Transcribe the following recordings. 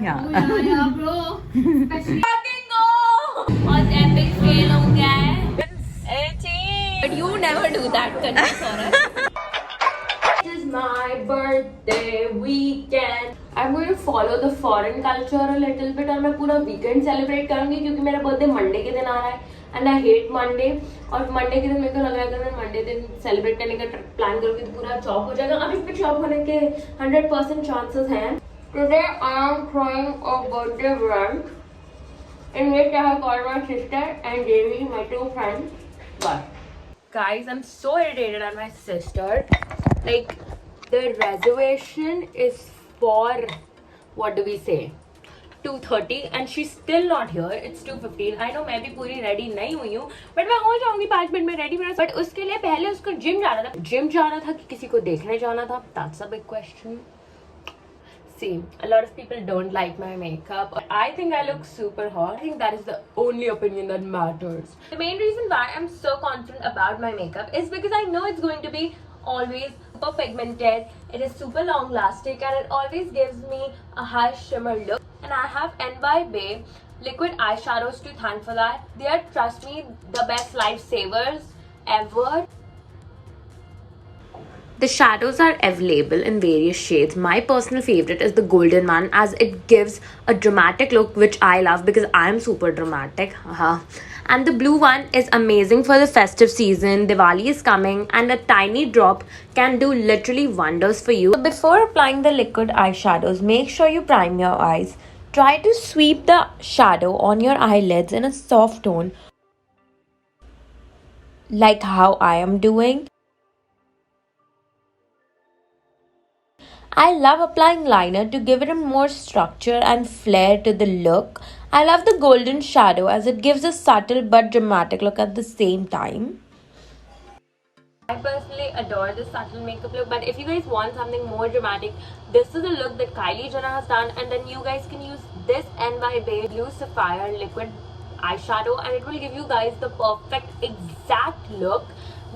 Yeah. Yeah, bro. Fucking go. बहुत epic fail हो गया है. But you never do that, करना Saurabh. This is my birthday weekend. I'm going to follow the foreign culture a little bit और मैं पूरा weekend celebrate करूँगी क्योंकि मेरा birthday Monday के दिन आ रहा है. And I hate Monday. और Monday के दिन मेरे को लग रहा है अगर मैं Monday दिन celebrate करने का plan करूँगी तो पूरा chop हो जाएगा. अभी भी chop होने के 100% chances हैं. Today I am throwing a birthday brunch in which I have called my sister and Jamie, my two friends. But guys, I'm so irritated at my sister. Like, the reservation is for, what do we say, 2:30 and she's still not here. It's 2:15. I know मैं भी पूरी ready नहीं हुई हूँ, but मैं हो जाऊँगी 5 minute में ready. But उसके लिए पहले उसको gym जाना था कि किसी को देखने जाना था. That's a big question. See, a lot of people don't like my makeup. I think I look super hot. I think that is the only opinion that matters. The main reason why I'm so confident about my makeup is because I know it's going to be always super pigmented. It is super long lasting and it always gives me a high shimmer look. And I have NYB liquid eyeshadows to thank for that. They are, trust me, the best lifesavers ever. The shadows are available in various shades. My personal favorite is the golden one as it gives a dramatic look which I love because I am super dramatic. And the blue one is amazing for the festive season. Diwali is coming and a tiny drop can do literally wonders for you. So before applying the liquid eyeshadows, make sure you prime your eyes. Try to sweep the shadow on your eyelids in a soft tone like how I am doing. I love applying liner to give it a more structure and flair to the look. I love the golden shadow as it gives a subtle but dramatic look at the same time. I personally adore this subtle makeup look, but if you guys want something more dramatic, this is the look that Kylie Jenner has done, and then you guys can use this NYB Blue Sapphire liquid eyeshadow and it will give you guys the perfect exact look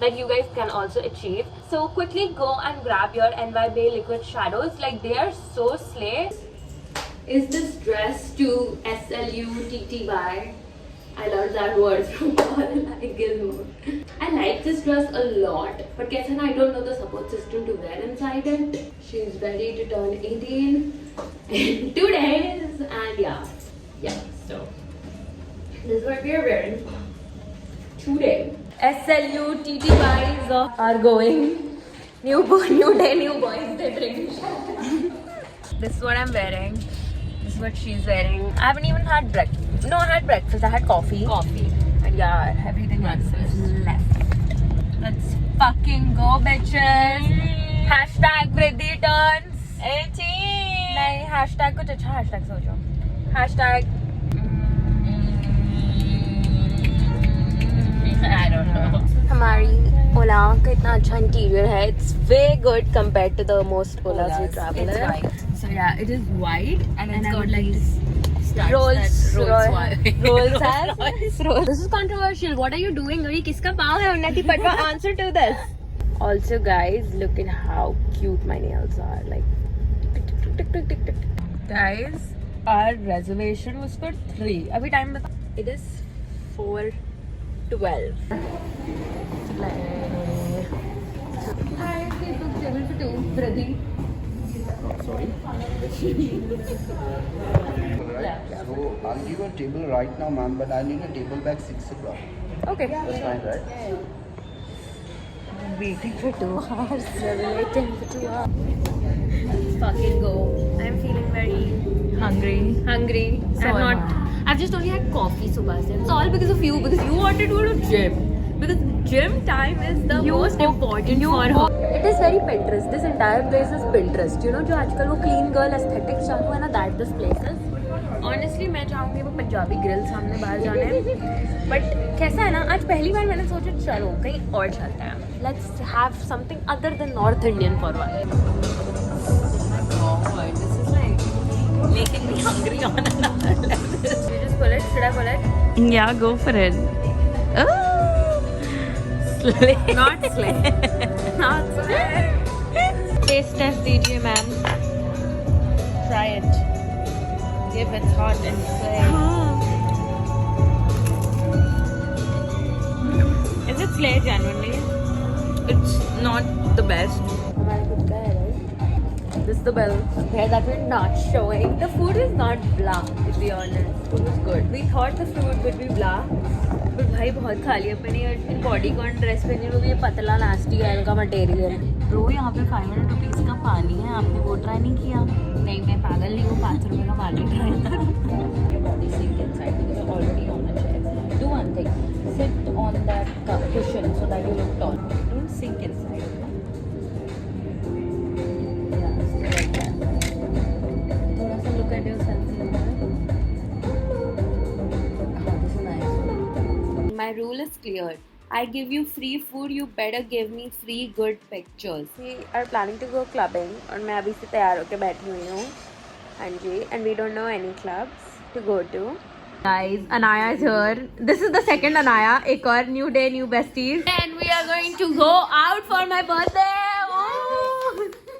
that you guys can also achieve. So quickly go and grab your NYB liquid shadows, like they are so slay. Is this dress to SLUTTY? I learned that word from Gilmore. I like this dress a lot, but guess what? I don't know the support system to wear inside it. She's ready to turn 18 in 2 days, and yeah, so this is what we are wearing today. SLUTTYs are going. New day, new boys, they bring. This is what I'm wearing. This is what she's wearing. I haven't even had breakfast. No, I had breakfast. I had coffee. And yeah, everything else is left. Let's fucking go, bitches. Hashtag Vriddhi turns 18. नहीं, hashtag कुछ अच्छा hashtag सोचो. Hashtag I don't know. हमारी ओला का इतना अच्छा interior है. It's way good compared to the most Olas we travel. It's white. So yeah, it is white and it's got like rolls. This is controversial. What are you doing? ये किसका पाँव है? उन्नति Patwa, answer to this. Also guys, look at how cute my nails are. Like tick tick. Guys, our reservation was for 3. अभी time बता. It is 4:12. Hi, we booked table for 2. Vriddhi. Sorry? So I'll give a table right now, ma'am, but I need a table back 6 o'clock. Okay. That's fine, right? I'm waiting for 2 hours. We're waiting for 2 hours. Let's fucking go. I'm feeling very hungry. So I'm not. I've just only had coffee subah se. It's all because of you. Because you wanted to go to gym. Because gym time is the most important for her. It is very Pinterest. This entire place is Pinterest. You know, जो आजकल वो clean girl aesthetic चालू है ना, that this place is. Honestly, मैं चाहूँगी वो Punjabi grill सामने बाहर जाने. But कैसा है ना, आज पहली बार मैंने सोचा चलो कहीं और चलते हैं. Let's have something other than North Indian for once. Oh, this is like making me hungry on another level. You just pull it. Should I pull it? Yeah, go for it. Oh, slay. Not slay. Not slay. Taste test दीजिए ma'am. Try it. if it's hot inside. Is it Slay genuinely? It's not the best. This is the bill. Here that we're not showing. The food is not blah, to be honest. Food is good. We thought the food would be blah. पर भाई बहुत खा लिया मैंने इन bodycon dress पहनी हुई, ये पतला नास्टी है इनका मटेरियल। ब्रो यहाँ पे 500 रुपीज़ का पानी है, आपने वो ट्राई नहीं किया? नहीं मैं पागल नहीं हूँ, 500 रुपये का पानी ट्राई कर। Body sink inside because you're already on the chair. Do one thing, sit on that cushion so that you look tall. Don't sink inside. Yeah, stay like that. थोड़ा सा look at yourself in the mirror. This is nice. My rule is clear. I give you free food, you better give me free good pictures. We are planning to go clubbing और मैं अभी से तैयार होकर बैठी हुई हूँ। हाँ जी, and we don't know any clubs to go to. Guys, Anaya is here. This is the second Anaya. एक और new day, new besties. And we are going to go out for my birthday.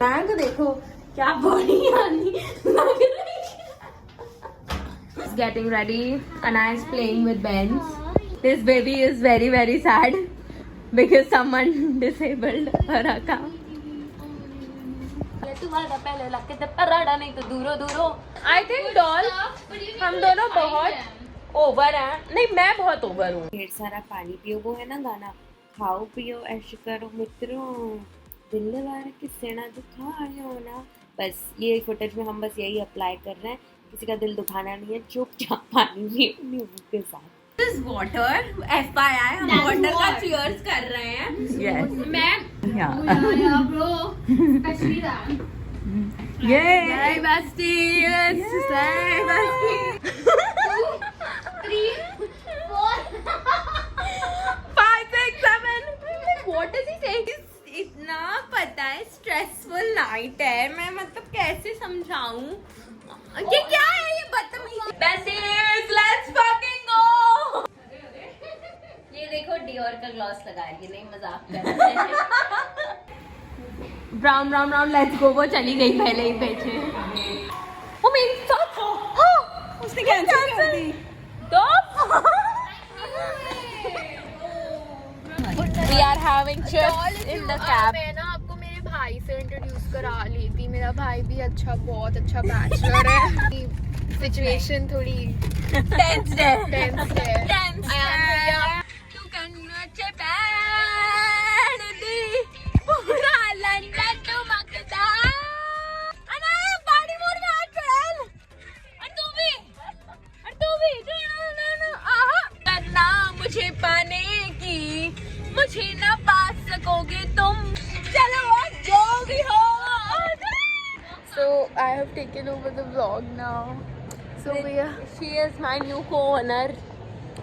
मैं को देखो क्या body आनी लग रही है। is getting ready. Anaya is playing with Benz. This baby is very very sad because someone disabled her account. तुम्हारा पहले लग के पराड़ा नहीं तो दूरो दूरो। I think डॉल हम दोनों बहुत ओवर हैं। नहीं मैं बहुत ओवर हूँ। ढेर सारा पानी पियो, वो है ना गाना, खाओ पियो ऐश करो मित्रों, दिल वार किसे ना दुखायो ना। बस ये फुटेज में हम बस यही अप्लाई कर रहे हैं, किसी का दिल दुखाना नहीं है, चुपचाप पानी पियो नींबू के साथ। This is water. FYI हम water का cheers कर रहे हैं. Yes. मैं Yeah. bro, especially that. Yay, besties! Slay, besties! 3, 4, 5, 6, 7. What does he say? इतना पता है stressful night है, मैं मतलब कैसे समझाऊं? ये क्या है ये बदतमीजी? Besties, let's fucking go! ये देखो डियोर का ग्लॉस लगा रही है, नहीं मजाक कर रहे हैं। Brown brown brown let's go. वो चली गई पहले ही पीछे। वो मेरी साथ उसने कैंसिल कर दी। We are having chips in the cab. मैं ना आपको मेरे भाई से इंट्रोड्यूस करा ली थी। मेरा भाई भी अच्छा, बहुत अच्छा बैचलर है। सिचुएशन थोड़ी टेंस है। टेंस है। तू कन्नचे बैठ दी पूरा लंदन तू मकदा। अनाया बॉडी मोड में हाथ चढ़ाल। और तू भी आहा करना मुझे पाने की, मुझे ना पा सकोगे तुम, चलो जो भी हो। So I have taken over the vlog now. So we are She is my new co-owner.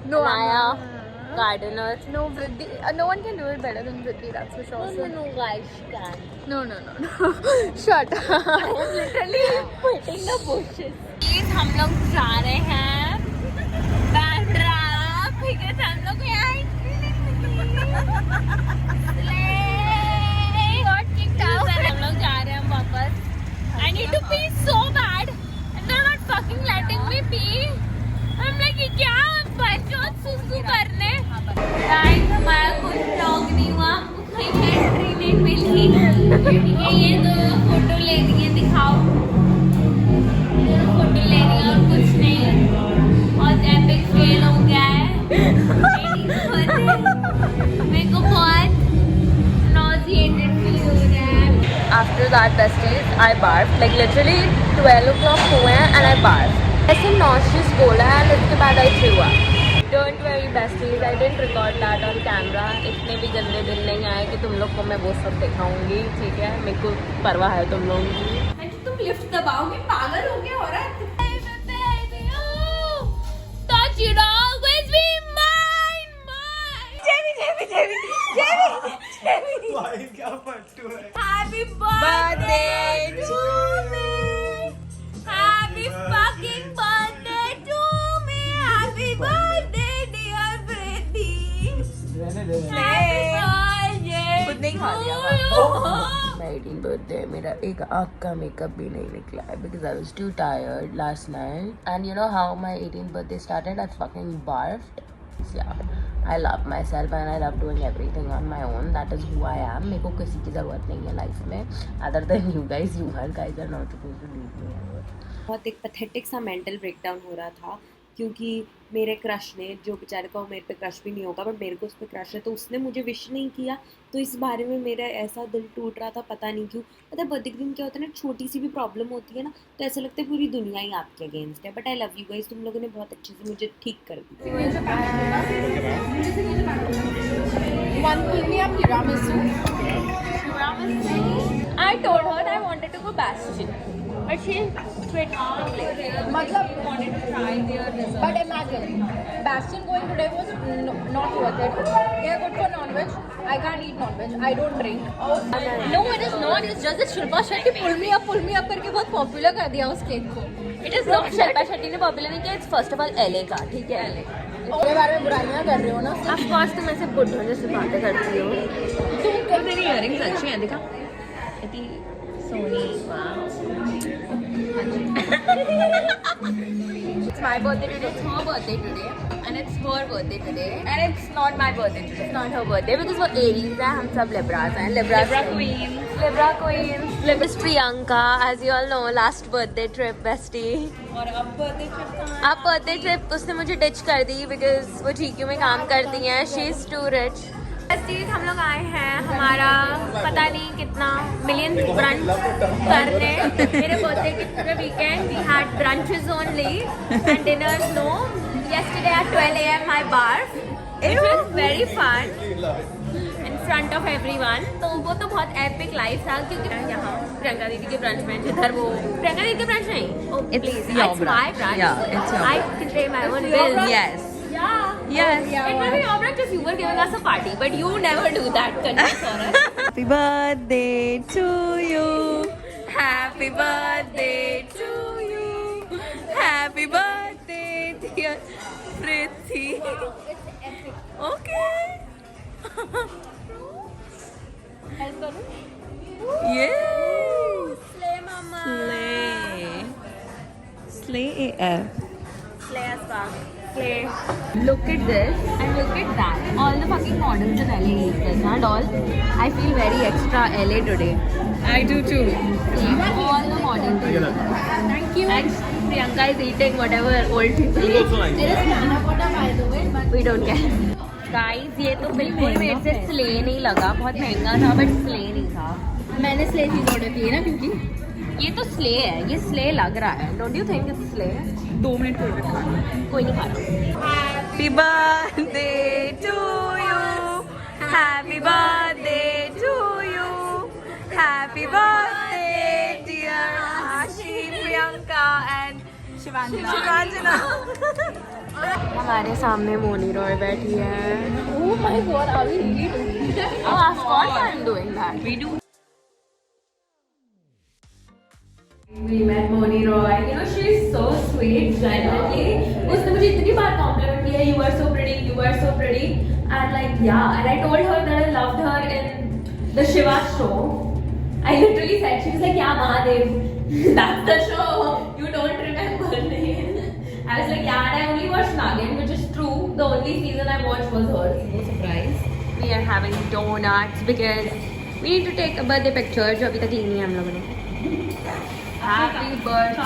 no Anaya, gardener. no Vriddhi. No one can do it better than Vriddhi, that's for sure. So, No guys, she can. no. Shut up. Literally putting the bushes. Please, हम लोग जा रहे हैं Bandra, because हम लोग यहाँ हम लोग जा रहे हैं वापस। I need to pee so bad and they're not fucking letting me pee. I'm like ये क्या बच्चों सुसु करने। Guys, हमारा कुछ vlog नहीं हुआ, कहीं एंट्री नहीं मिली। ये दो फोटो ले दिए, दिखाओ। फोटो ले रही और कुछ नहीं, और एपिक फेल हो गया है। मेरे को बहुत nauseated feel हो रहा है। After that, besties, I barfed. Like literally 12 o'clock हुए हैं and I barfed. ऐसे nauseous बोला है, and उसके बाद I threw up. Don't worry, besties. I didn't record that on camera. इतने भी गंदे दिन नहीं आए कि तुम लोग को मैं वो सब दिखाऊंगी, ठीक है? मेरे को परवाह है तुम लोगों की। तुम लिफ्ट दबाओगे, पागल हो गया हो रहा है। Touch it always be mine. Happy birthday to me. Happy fucking birthday to me. Happy birthday dear Vriddhi. Happy birthday. खुद नहीं खा लिया। 19 birthday मेरा एक आँख का मेकअप भी नहीं निकला है because I was too tired last night. And you know how my 18th birthday started? I fucking barfed. So, yeah, I love myself and I love doing everything on my own. That is who I am. मेरे को किसी की ज़रूरत नहीं है life में. Other than you guys are not supposed to leave me ever. बहुत एक पैथेटिक सा मेंटल ब्रेकडाउन हो रहा था क्योंकि मेरे क्रश ने, जो बेचारे को मेरे पे क्रश भी नहीं होगा बट मेरे को उस पर क्रश है, तो उसने मुझे विश नहीं किया। तो इस बारे में मेरा ऐसा दिल टूट रहा था, पता नहीं क्यों। पता है बर्थडे के दिन क्या होता है ना, छोटी सी भी प्रॉब्लम होती है ना तो ऐसा लगता है पूरी दुनिया ही आपके अगेंस्ट है। But I love you guys, तुम लोगों ने बहुत अच्छे से मुझे ठीक कर दिया। I told her I wanted to go Bastion, but she straight मतलब wanted to try their dessert. but imagine Bastion going today was not worth it. They are good for non-veg. I can't eat non-veg. I don't drink. No, it is not. It's just that Shilpa Shetty pull me up करके बहुत popular कर दिया उस cake को. It is not Shilpa Shetty ने popular नहीं किया. It's first of all LA का, ठीक है? मेरे बारे में बुराइयां कर रहे हो ना? Of course तुम ऐसे बुढ़ो जैसे बातें करती हो. तुम तेरी इयरिंग्स अच्छी हैं, देखा? इतनी सोनी, वाह. It's my birthday today, it's her birthday today, and it's her birthday today, and it's not my birthday today. It's not her birthday because वो Aries है, हम सब Libras हैं. Libra queens. Libra Priyanka, as you all know, last birthday trip bestie. और अब birthday trip कहाँ है? अब birthday trip उसने मुझे ditch कर दी because वो GQ में काम करती हैं. She is too rich. besties, हम लोग आए हैं हमारा पता नहीं कितना मिलियन ब्रंच करने. मेरे बर्थडे के पूरे weekend we had brunches only and dinners no. yesterday at 12 AM I barfed, which was very fun in front of everyone. तो वो तो बहुत epic life था क्योंकि यहाँ प्रियंका दीदी के ब्रंच में, जिधर वो प्रियंका दीदी के ब्रंच नहीं, oh please, it's my brunch. Yeah, it's your I can pay my own bills. Yes. Yeah. Yes. It will be your brunch if you were giving us a party, but you never do that, Kaniswaran. Happy birthday to you. Happy birthday to you. Happy birthday, dear Riddhi. Okay. Yes. Slay, mama. Slay. Slay AF. Slay as fuck. Slay. Look at this and look at that. All the fucking models in LA use this and all. I feel very extra LA today. I do too. All the models. Thank you. And Priyanka is eating whatever old people eat. We don't care. Guys, ये तो बिल्कुल मेरे से slay नहीं लगा. बहुत महंगा था बट स्ले नहीं था. मैंने स्ले चीज ऑर्डर की है ना क्योंकि ये तो स्ले है. ये स्ले लग रहा है. Don't you think it's slay? 2 minute कोई रखा. कोई नहीं खा रहा. Happy birthday to you. Happy birthday to you. Happy birthday, dear Ashi, Priyanka and Shivanjana. हमारे सामने मोनी रॉय बैठी है. oh my god, are we really doing that? Oh, of course I'm doing that. We do. We met Moni Roy. You know, she's so sweet, genuinely. उसने मुझे इतनी बार compliment किया, you are so pretty, you are so pretty. And like, yeah, and I told her that I loved her in the Shiva show. I literally said, she was like, yeah, Mahadev, that's the show. You don't remember me. I was like, yeah, and I only watched Nagin, which is true. The only season I watched was hers. No surprise. We are having donuts because we need to take a birthday picture जो अभी तक ली नहीं है हम लोगों ने. Happy birthday.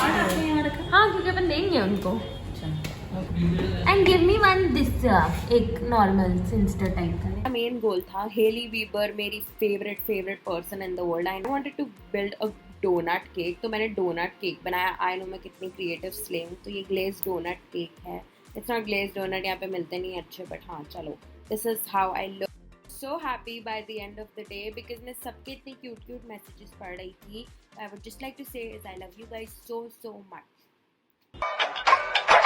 हाँ, क्योंकि अपन देंगे उनको. And give me one this एक normal Insta type का. मेरा मेन गोल था, हेली वीबर मेरी favourite person in the world. I wanted to build a doughnut cake. तो मैंने डोनट केक बनाया. आई नो मैं कितनी क्रिएटिव स्ले हूँ. तो ये ग्लेज डोनट केक है. इट्स नॉट ग्लेज डोनट, यहाँ पे मिलते नहीं अच्छे, बट हाँ चलो, this is how I look. So happy by the end of the day because मैं सबके इतने क्यूट मैसेजेस पढ़ रही थी. I would just like to say is I love you guys so much.